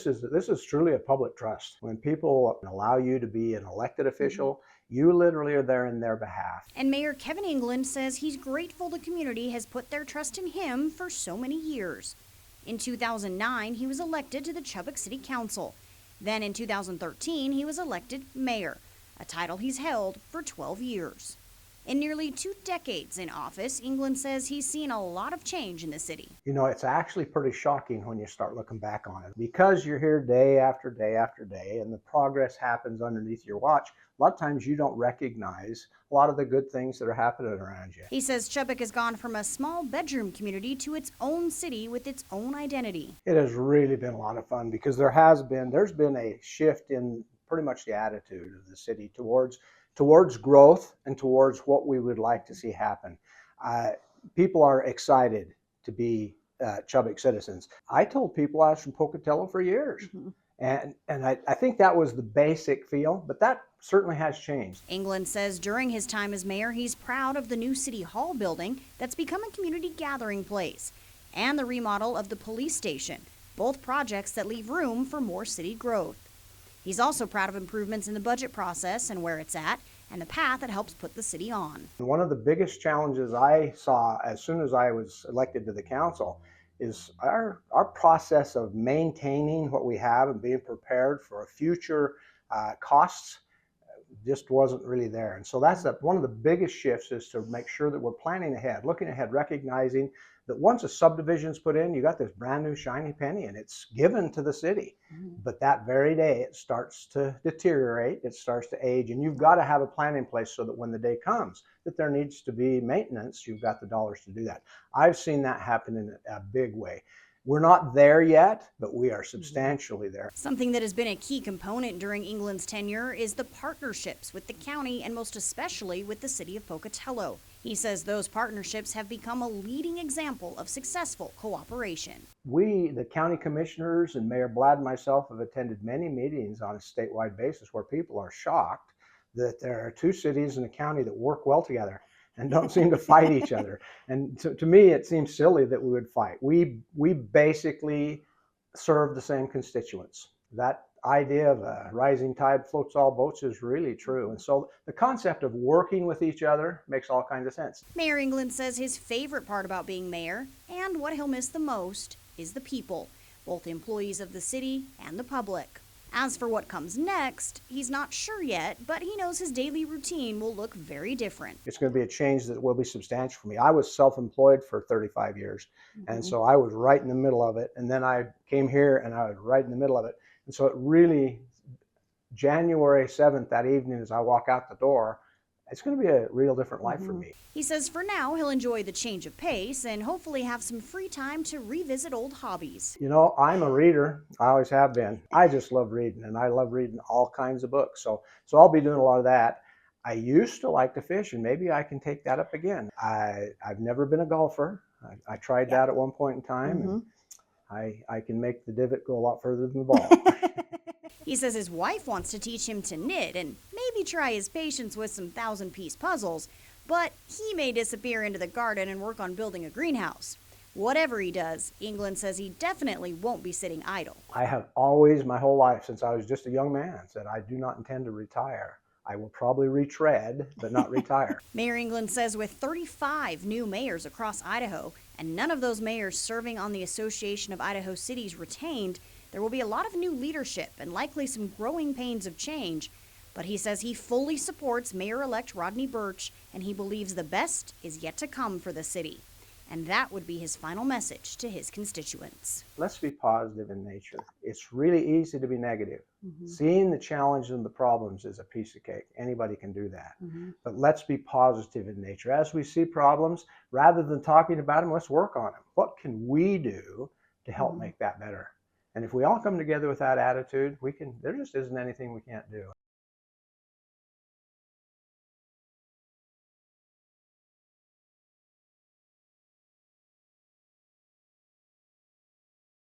this is truly a public trust. When people allow you to be an elected official, you literally are there in their behalf. And Mayor Kevin England says he's grateful the community has put their trust in him for so many years. In 2009, he was elected to the Chubbuck City Council. Then in 2013, he was elected mayor, a title he's held for 12 years. In nearly 2 decades in office, England says he's seen a lot of change in the city. You know, it's actually pretty shocking when you start looking back on it. Because you're here day after day after day and the progress happens underneath your watch, a lot of times you don't recognize a lot of the good things that are happening around you. He says Chubbuck has gone from a small bedroom community to its own city with its own identity. It has really been a lot of fun because there's been a shift in pretty much the attitude of the city towards growth and towards what we would like to see happen. People are excited to be Chubbuck citizens. I told people I was from Pocatello for years. And I think that was the basic feel, but that certainly has changed. England says during his time as mayor, he's proud of the new City Hall building that's become a community gathering place, and the remodel of the police station, both projects that leave room for more city growth. He's also proud of improvements in the budget process and where it's at, and the path it helps put the city on. One of the biggest challenges I saw as soon as I was elected to the council is our process of maintaining what we have and being prepared for future costs just wasn't really there. And so that's one of the biggest shifts, is to make sure that we're planning ahead, looking ahead, recognizing that once a subdivision's put in, you got this brand new shiny penny and it's given to the city. But that very day it starts to deteriorate, it starts to age, and you've got to have a plan in place so that when the day comes that there needs to be maintenance, you've got the dollars to do that. I've seen that happen in a big way. We're not there yet, but we are substantially there. Something that has been a key component during England's tenure is the partnerships with the county, and most especially with the city of Pocatello. He says those partnerships have become a leading example of successful cooperation. We, the county commissioners, and Mayor Bladd and myself have attended many meetings on a statewide basis where people are shocked that there are 2 cities in the county that work well together and don't seem to fight each other. And to me, it seems silly that we would fight. We basically serve the same constituents. That idea of a rising tide floats all boats is really true. And so the concept of working with each other makes all kinds of sense. Mayor England says his favorite part about being mayor, and what he'll miss the most, is the people, both employees of the city and the public. As for what comes next, he's not sure yet, but he knows his daily routine will look very different. It's going to be a change that will be substantial for me. I was self-employed for 35 years, and so I was right in the middle of it. And then I came here and I was right in the middle of it. And so it really, January 7th, that evening as I walk out the door, it's going to be a real different life for me. He says for now he'll enjoy the change of pace and hopefully have some free time to revisit old hobbies. You know, I'm a reader. I always have been. I just love reading, and I love reading all kinds of books. So I'll be doing a lot of that. I used to like to fish, and maybe I can take that up again. I've never been a golfer. I tried that at one point in time, and I can make the divot go a lot further than the ball. He says his wife wants to teach him to knit and maybe try his patience with some 1,000-piece puzzles, but he may disappear into the garden and work on building a greenhouse. Whatever he does, England says he definitely won't be sitting idle. I have always, my whole life, since I was just a young man, said I do not intend to retire. I will probably retread, but not retire. Mayor England says with 35 new mayors across Idaho, and none of those mayors serving on the Association of Idaho Cities retained, there will be a lot of new leadership and likely some growing pains of change. But he says he fully supports Mayor-elect Rodney Birch, and he believes the best is yet to come for the city. And that would be his final message to his constituents. Let's be positive in nature. It's really easy to be negative. Seeing the challenges and the problems is a piece of cake. Anybody can do that. But let's be positive in nature. As we see problems, rather than talking about them, let's work on them. What can we do to help make that better? And if we all come together with that attitude, there just isn't anything we can't do.